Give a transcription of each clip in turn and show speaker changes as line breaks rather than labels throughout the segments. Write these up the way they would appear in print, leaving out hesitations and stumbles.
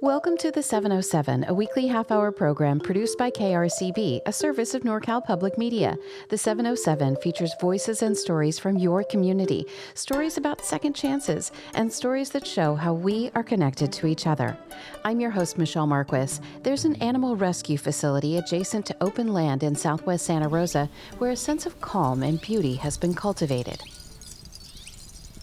Welcome to the 707, a weekly half-hour program produced by KRCB, a service of NorCal Public Media. The 707 features voices and stories from your community, stories about second chances, and stories that show how we are connected to each other. I'm your host, Michelle Marques. There's an animal rescue facility adjacent to open land in southwest Santa Rosa where a sense of calm and beauty has been cultivated.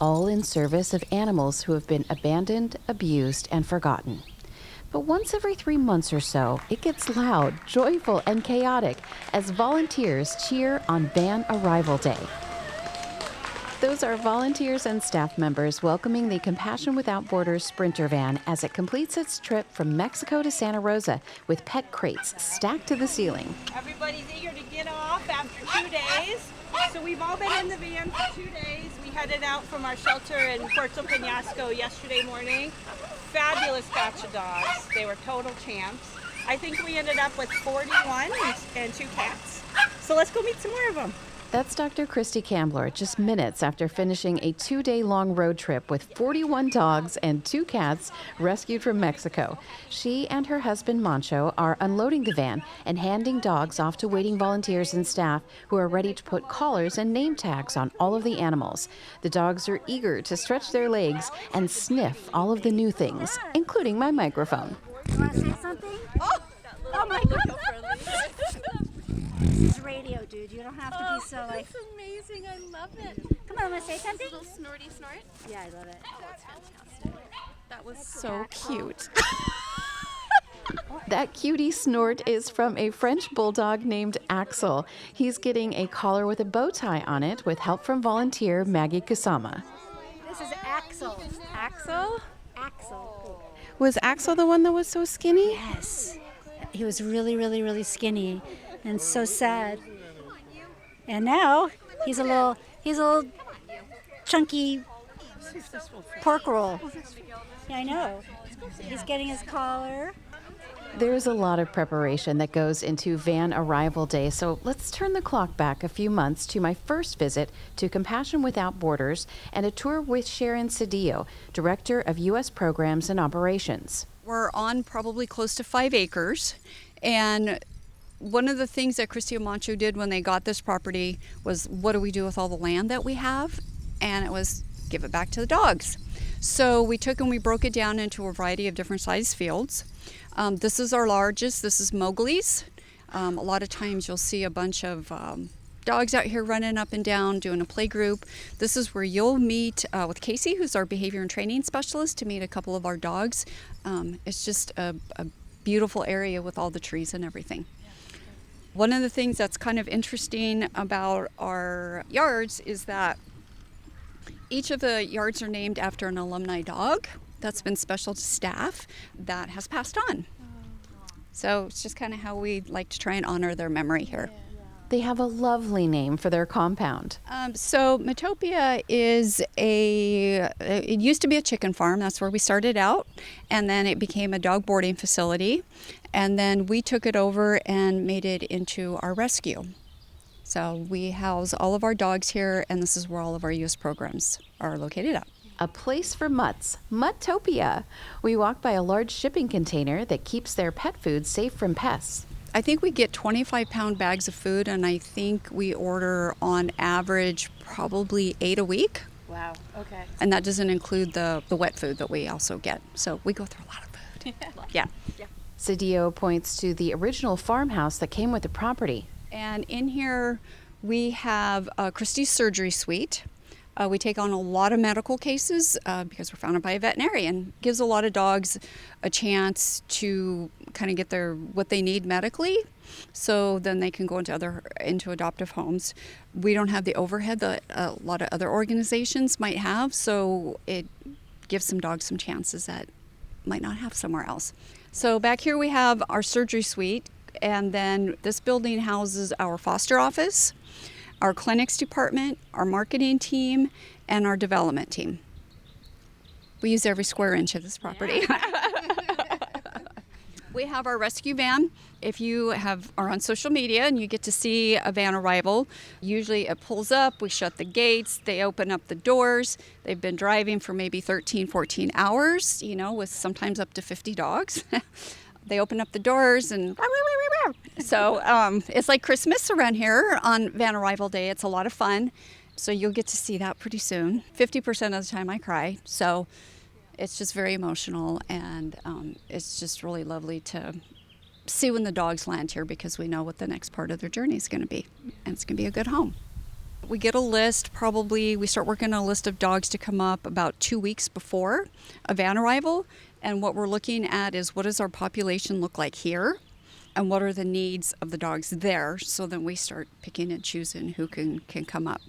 All in service of animals who have been abandoned, abused, and forgotten. But once every 3 months or so, it gets loud, joyful, and chaotic as volunteers cheer on Van Arrival Day. Those are volunteers and staff members welcoming the Compassion Without Borders Sprinter van as it completes its trip from Mexico to Santa Rosa with pet crates stacked to the ceiling.
Everybody's eager to get off after 2 days. So we've all been in the van for 2 days. We headed out from our shelter in Puerto Penasco yesterday morning. Fabulous batch of dogs. They were total champs. I think we ended up with 41 and 2 cats. So let's go meet some more of them.
That's Dr. Christi Camblor, just minutes after finishing a 2-day-long road trip with 41 dogs and 2 cats rescued from Mexico. She and her husband, Moncho, are unloading the van and handing dogs off to waiting volunteers and staff who are ready to put collars and name tags on all of the animals. The dogs are eager to stretch their legs and sniff all of the new things, including my microphone.
You want to say something? Oh my God. This is radio, dude. You don't have to be so like.
That's amazing. I love it.
Come on, want to say something?
A little snorty snort.
Yeah, I love it.
Oh, that's fantastic. That was so cute.
That cutie snort is from a French bulldog named Axel. He's getting a collar with a bow tie on it with help from volunteer Maggie Kusama.
This is Axel.
Axel?
Axel.
Was Axel the one that was so skinny?
Yes. He was really, really, really skinny and so sad. And now he's a little chunky pork roll. Yeah, I know. He's getting his collar.
There's a lot of preparation that goes into Van Arrival Day, so let's turn the clock back a few months to my first visit to Compassion Without Borders and a tour with Sharon Sedillo, Director of U.S. Programs and Operations.
We're on probably close to 5 acres, and one of the things that Christi and Moncho did when they got this property was, what do we do with all the land that we have? And it was give it back to the dogs. So we took and we broke it down into a variety of different size fields. This is our largest. This is Mowgli's. A lot of times you'll see a bunch of dogs out here running up and down doing a play group. This is where you'll meet with Casey, who's our behavior and training specialist, to meet a couple of our dogs. It's just a beautiful area with all the trees and everything. One of the things that's kind of interesting about our yards is that each of the yards are named after an alumni dog that's been special to staff that has passed on. So it's just kind of how we like to try and honor their memory here.
They have a lovely name for their compound.
So Metopia is it used to be a chicken farm. That's where we started out. And then it became a dog boarding facility. And then we took it over and made it into our rescue. So we house all of our dogs here, and this is where all of our U.S. programs are located at.
A place for mutts, Muttopia. We walk by a large shipping container that keeps their pet food safe from pests.
I think we get 25-pound bags of food, and I think we order on average probably 8 a week.
Wow. Okay.
And that doesn't include the wet food that we also get. So we go through a lot of food. Yeah.
Sedillo points to the original farmhouse that came with the property.
And in here we have Christi's surgery suite. We take on a lot of medical cases because we're founded by a veterinarian. Gives a lot of dogs a chance to kind of get what they need medically, so then they can go into adoptive homes. We don't have the overhead that a lot of other organizations might have, so it gives some dogs some chances that might not have somewhere else. So back here we have our surgery suite, and then this building houses our foster office, our clinics department, our marketing team, and our development team. We use every square inch of this property. We have our rescue van. If you are on social media and you get to see a van arrival, usually it pulls up, we shut the gates, they open up the doors. They've been driving for maybe 13, 14 hours, with sometimes up to 50 dogs. They open up the doors and so it's like Christmas around here on van arrival day. It's a lot of fun. So you'll get to see that pretty soon. 50% of the time I cry. So it's just very emotional, and it's just really lovely to see when the dogs land here, because we know what the next part of their journey is going to be, and it's going to be a good home. We get a list, we start working on a list of dogs to come up about 2 weeks before a van arrival, and what we're looking at is what does our population look like here, and what are the needs of the dogs there, so then we start picking and choosing who can come up.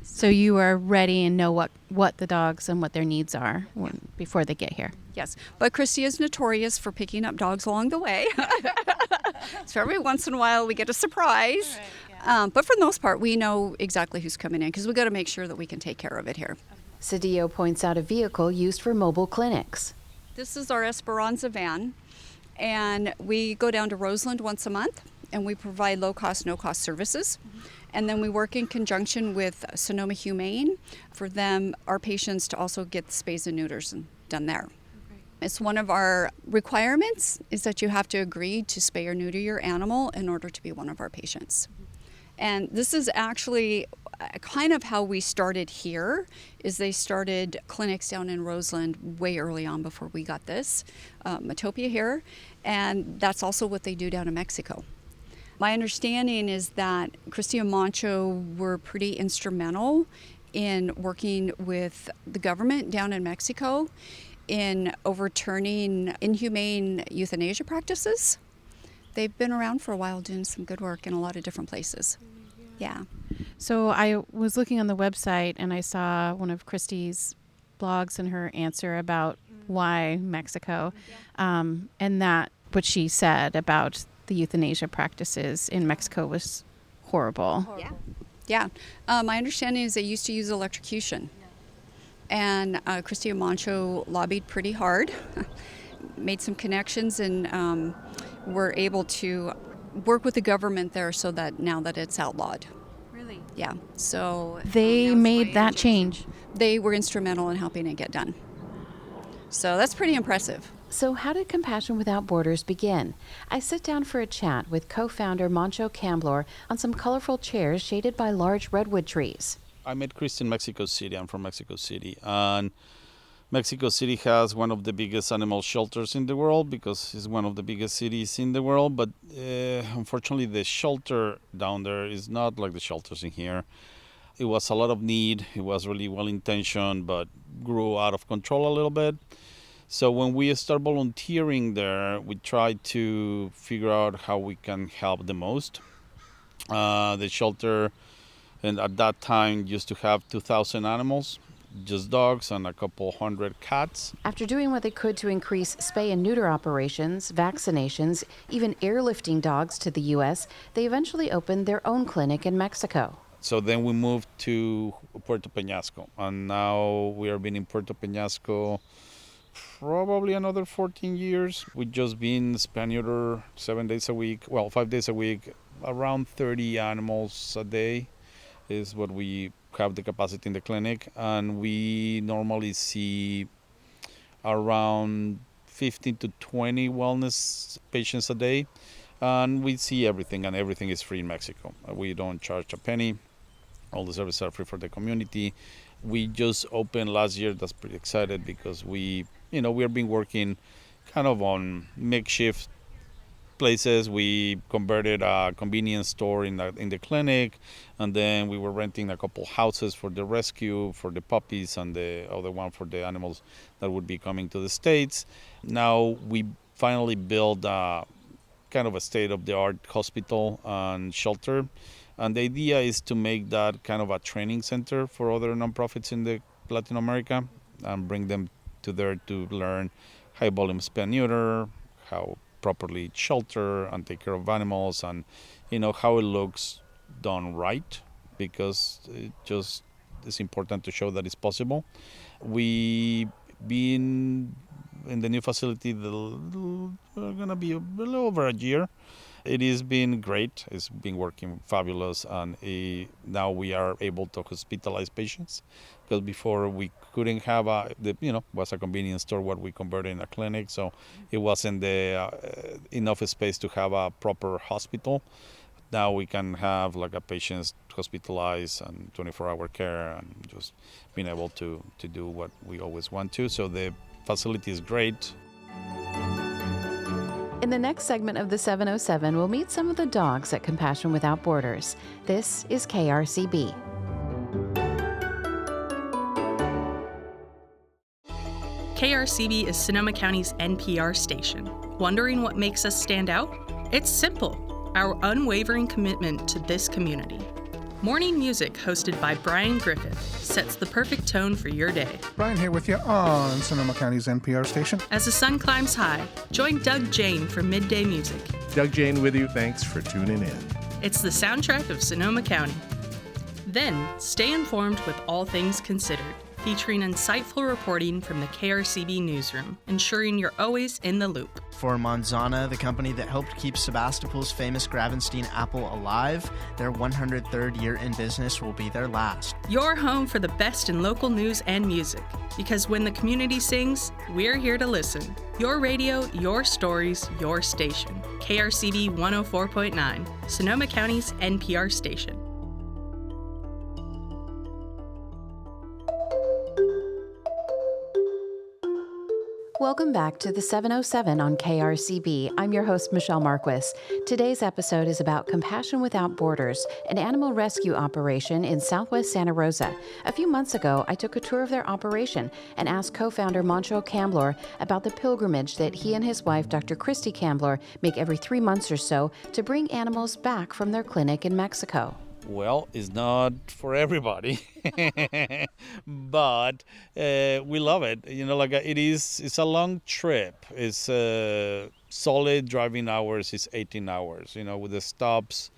So you are ready and know what the dogs and what their needs are before they get here.
Yes, but Christi is notorious for picking up dogs along the way. So every once in a while we get a surprise. But for the most part, we know exactly who's coming in, because we've got to make sure that we can take care of it here.
Sedillo points out a vehicle used for mobile clinics.
This is our Esperanza van, and we go down to Roseland once a month, and we provide low-cost, no-cost services. And then we work in conjunction with Sonoma Humane for our patients to also get spays and neuters done there. It's one of our requirements is that you have to agree to spay or neuter your animal in order to be one of our patients. And this is actually kind of how we started here, is they started clinics down in Roseland way early on before we got this, Matopia here, and that's also what they do down in Mexico. My understanding is that Christi and Moncho were pretty instrumental in working with the government down in Mexico in overturning inhumane euthanasia practices. They've been around for a while doing some good work in a lot of different places. Yeah.
So I was looking on the website and I saw one of Christi's blogs and her answer about why Mexico, and that what she said about the euthanasia practices in Mexico was horrible.
Yeah. My understanding is they used to use electrocution. And Christi and Moncho lobbied pretty hard, made some connections, and were able to work with the government there so that now that it's outlawed.
Really?
Yeah. So
They made that change.
They were instrumental in helping it get done. So that's pretty impressive.
So how did Compassion Without Borders begin? I sit down for a chat with co-founder Moncho Camblor on some colorful chairs shaded by large redwood trees.
I met Christi in Mexico City. I'm from Mexico City. And Mexico City has one of the biggest animal shelters in the world because it's one of the biggest cities in the world. But unfortunately, the shelter down there is not like the shelters in here. It was a lot of need. It was really well-intentioned, but grew out of control a little bit. So when we started volunteering there, we tried to figure out how we can help the most. The shelter, and at that time, used to have 2,000 animals, just dogs and a couple hundred cats.
After doing what they could to increase spay and neuter operations, vaccinations, even airlifting dogs to the U.S., they eventually opened their own clinic in Mexico.
So then we moved to Puerto Peñasco, and now we have been in Puerto Peñasco probably another 14 years. We've just been spay-neuter 5 days a week, around 30 animals a day is what we have the capacity in the clinic, and we normally see around 15 to 20 wellness patients a day, and we see everything, and everything is free in Mexico. We don't charge a penny. All the services are free for the community. We just opened last year. That's pretty excited because we have been working kind of on makeshift places. We converted a convenience store in the clinic, and then we were renting a couple houses for the rescue, for the puppies, and the other one for the animals that would be coming to the States. Now we finally built kind of a state-of-the-art hospital and shelter. And the idea is to make that kind of a training center for other nonprofits in Latin America and bring them to there to learn high volume spay and neuter, how properly shelter and take care of animals, and how it looks done right, because it's important to show that it's possible. We've been in the new facility, gonna be a little over a year. It has been great. It's been working fabulous, and now we are able to hospitalize patients, because before we couldn't have was a convenience store what we converted in a clinic, so it wasn't enough space to have a proper hospital. Now we can have like a patients hospitalized and 24-hour care, and just being able to do what we always want to. So the facility is great.
In the next segment of the 707, we'll meet some of the dogs at Compassion Without Borders. This is KRCB.
KRCB is Sonoma County's NPR station. Wondering what makes us stand out? It's simple: our unwavering commitment to this community. Morning Music, hosted by Brian Griffith, sets the perfect tone for your day.
Brian here with you on Sonoma County's NPR station.
As the sun climbs high, join Doug Jane for Midday Music.
Doug Jane with you. Thanks for tuning in.
It's the soundtrack of Sonoma County. Then, stay informed with All Things Considered, featuring insightful reporting from the KRCB newsroom, ensuring you're always in the loop.
For Manzana, the company that helped keep Sebastopol's famous Gravenstein apple alive, their 103rd year in business will be their last.
Your home for the best in local news and music. Because when the community sings, we're here to listen. Your radio, your stories, your station. KRCB 104.9, Sonoma County's NPR station.
Welcome back to the 707 on KRCB. I'm your host, Michelle Marques. Today's episode is about Compassion Without Borders, an animal rescue operation in southwest Santa Rosa. A few months ago, I took a tour of their operation and asked co-founder Moncho Camblor about the pilgrimage that he and his wife, Dr. Christi Camblor, make every 3 months or so to bring animals back from their clinic in Mexico.
Well, it's not for everybody, but we love it. It's a long trip. It's solid driving hours is 18 hours, with the stops,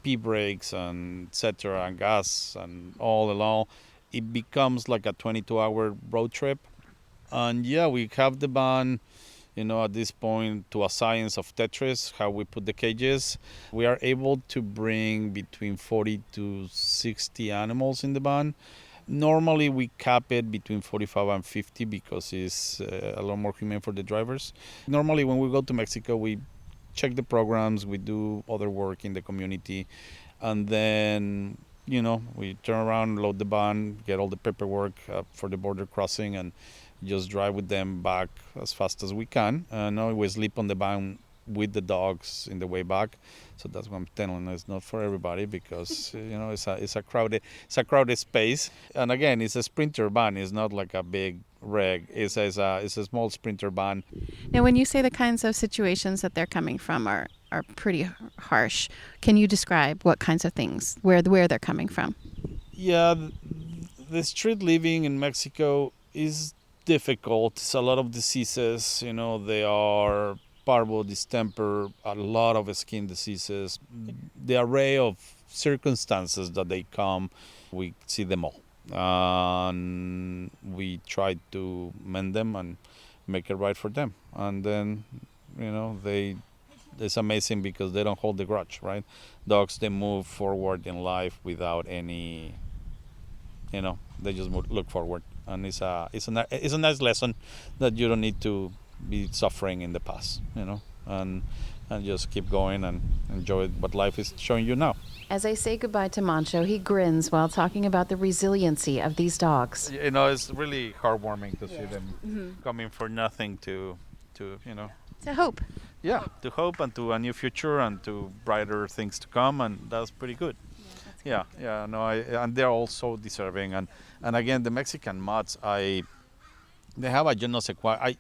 pee breaks, and etc., and gas, and all along. It becomes like a 22-hour road trip. And yeah, we have the van, at this point, to a science of Tetris, how we put the cages. We are able to bring between 40 to 60 animals in the van. Normally, we cap it between 45 and 50 because it's a lot more humane for the drivers. Normally, when we go to Mexico, we check the programs, we do other work in the community, and then, we turn around, load the van, get all the paperwork for the border crossing, and just drive with them back as fast as we can. No, we sleep on the van with the dogs in the way back. So that's what I'm telling you. It's not for everybody because it's a crowded space. And again, it's a Sprinter van. It's not like a big rig. It's a small Sprinter van.
Now, when you say the kinds of situations that they're coming from are pretty harsh, can you describe what kinds of things, where they're coming from?
Yeah, the street living in Mexico is difficult. It's a lot of diseases. They are parvo, distemper, a lot of skin diseases. The array of circumstances that they come, we see them all. And we try to mend them and make it right for them. And then, it's amazing because they don't hold the grudge, right? Dogs, they move forward in life without any, they just look forward. And it's a nice lesson that you don't need to be suffering in the past, and just keep going and enjoy what life is showing you now.
As I say goodbye to Moncho, he grins while talking about the resiliency of these dogs.
It's really heartwarming to see them coming for nothing to
To hope.
Yeah, to hope and to a new future and to brighter things to come, and that's pretty good. And they're all so deserving. And again, the Mexican mutts, they have a je ne sais quoi.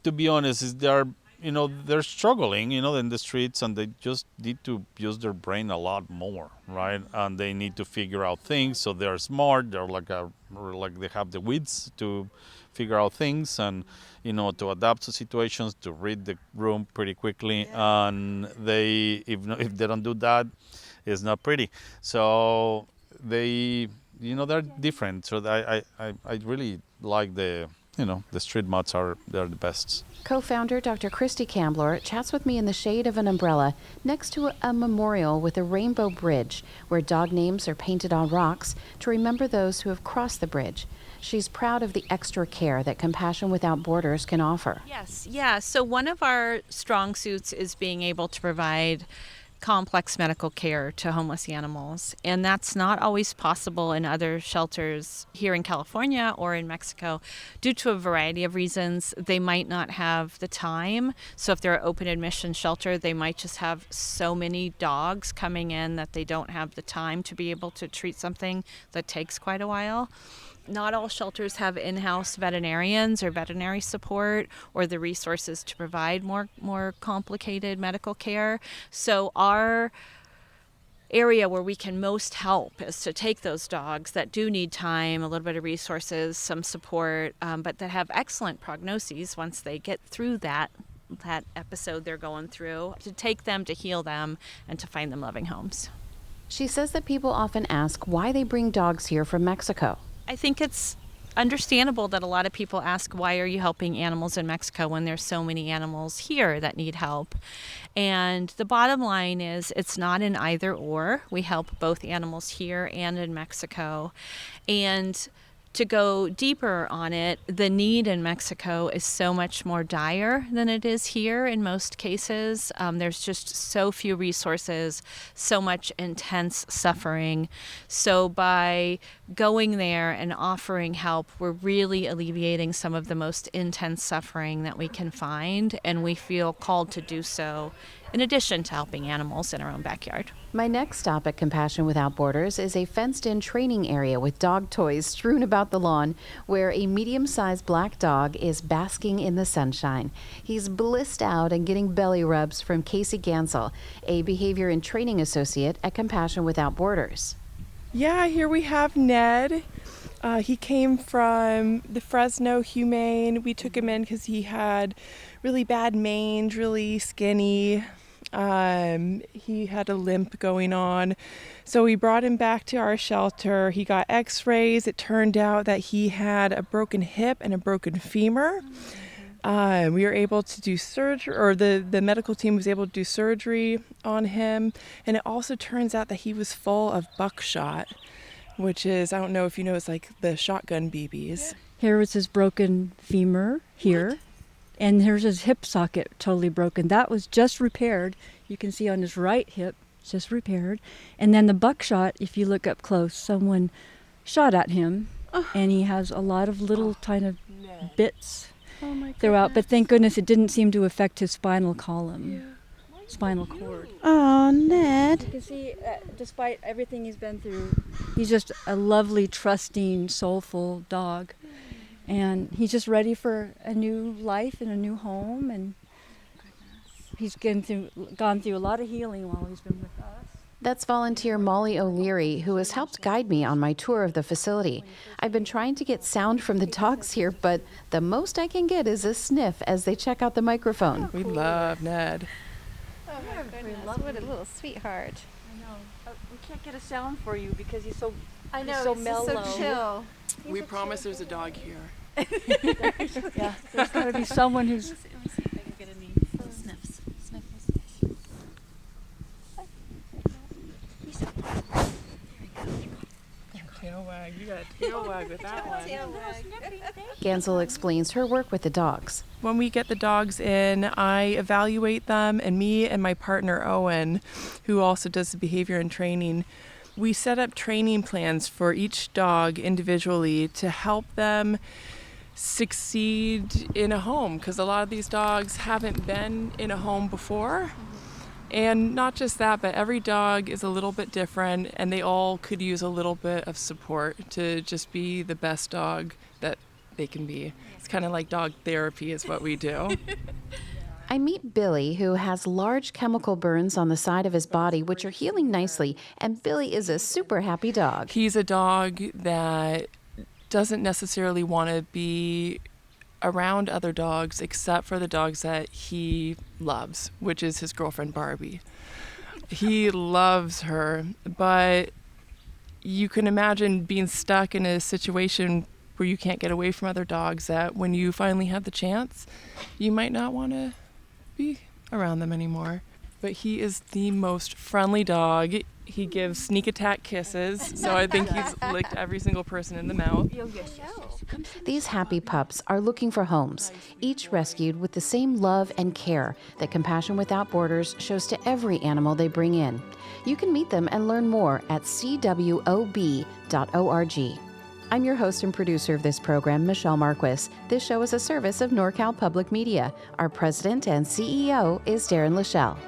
To be honest, they're struggling, in the streets, and they just need to use their brain a lot more, right? And they need to figure out things. So they're smart. They're like they have the wits to figure out things and, to adapt to situations, to read the room pretty quickly. Yeah. And if they don't do that, it's not pretty. So they're different. So I really like the the street mutts they're the best.
Co-founder Dr. Christi Camblor chats with me in the shade of an umbrella next to a memorial with a rainbow bridge where dog names are painted on rocks to remember those who have crossed the bridge. She's proud of the extra care that Compassion Without Borders can offer.
Yes, yeah. So one of our strong suits is being able to provide complex medical care to homeless animals. And that's not always possible in other shelters here in California or in Mexico due to a variety of reasons. They might not have the time. So if they're an open admission shelter, they might just have so many dogs coming in that they don't have the time to be able to treat something that takes quite a while. Not all shelters have in-house veterinarians or veterinary support or the resources to provide more complicated medical care. So our area where we can most help is to take those dogs that do need time, a little bit of resources, some support, but that have excellent prognoses once they get through that episode they're going through, to take them, to heal them, and to find them loving homes.
She says that people often ask why they bring dogs here from Mexico.
I think it's understandable that a lot of people ask, why are you helping animals in Mexico when there's so many animals here that need help? And the bottom line is it's not an either or. We help both animals here and in Mexico. And to go deeper on it, the need in Mexico is so much more dire than it is here in most cases. There's just so few resources, so much intense suffering. So by going there and offering help, we're really alleviating some of the most intense suffering that we can find, and we feel called to do so in addition to helping animals in our own backyard.
My next stop at Compassion Without Borders is a fenced-in training area with dog toys strewn about the lawn where a medium-sized black dog is basking in the sunshine. He's blissed out and getting belly rubs from Casey Gansel, a behavior and training associate at Compassion Without Borders.
Yeah, here we have Ned. He came from the Fresno Humane. We took him in because he had really bad mange, really skinny. He had a limp going on. So we brought him back to our shelter. He got x-rays. It turned out that he had a broken hip and a broken femur. We were able to do surgery, or the medical team was able to do surgery on him. And it also turns out that he was full of buckshot, which is, I don't know if you know, it's like the shotgun BBs.
Here was his broken femur here. And here's his hip socket totally broken. That was just repaired. You can see on his right hip, just repaired. And then the buckshot, if you look up close, someone shot at him. And he has a lot of little kind of bits throughout. But thank goodness it didn't seem to affect his spinal column, spinal cord.
Oh, Ned.
You can see, despite everything he's been through, he's just a lovely, trusting, soulful dog. And he's just ready for a new life and a new home, and he's gone through a lot of healing while he's been with us.
That's volunteer Molly O'Leary, who has helped guide me on my tour of the facility. I've been trying to get sound from the dogs here, but the most I can get is a sniff as they check out the microphone.
We love Ned.
Oh my goodness, what a little sweetheart.
I know. We can't get a sound for you because he's so
mellow.
so
chill.
We promise there's a dog here.
Yeah, there's got to be someone who's...
Let me see if I can get any sniffs.
Tail wag. You got a tail wag with that one.
Gansel explains her work with the dogs.
When we get the dogs in, I evaluate them, and me and my partner Owen, who also does the behavior and training, we set up training plans for each dog individually to help them succeed in a home, because a lot of these dogs haven't been in a home before. And not just that, but every dog is a little bit different, and they all could use a little bit of support to just be the best dog that they can be. It's kind of like dog therapy is what we do.
I meet Billy, who has large chemical burns on the side of his body, which are healing nicely, and Billy is a super happy dog.
He's a dog that doesn't necessarily want to be around other dogs except for the dogs that he loves, which is his girlfriend Barbie. He loves her, but you can imagine being stuck in a situation where you can't get away from other dogs, that when you finally have the chance, you might not want to be around them anymore. But he is the most friendly dog. He gives sneak attack kisses, so I think he's licked every single person in the mouth.
These happy pups are looking for homes, each rescued with the same love and care that Compassion Without Borders shows to every animal they bring in. You can meet them and learn more at cwob.org. I'm your host and producer of this program, Michelle Marques. This show is a service of NorCal Public Media. Our president and CEO is Darren Lachelle.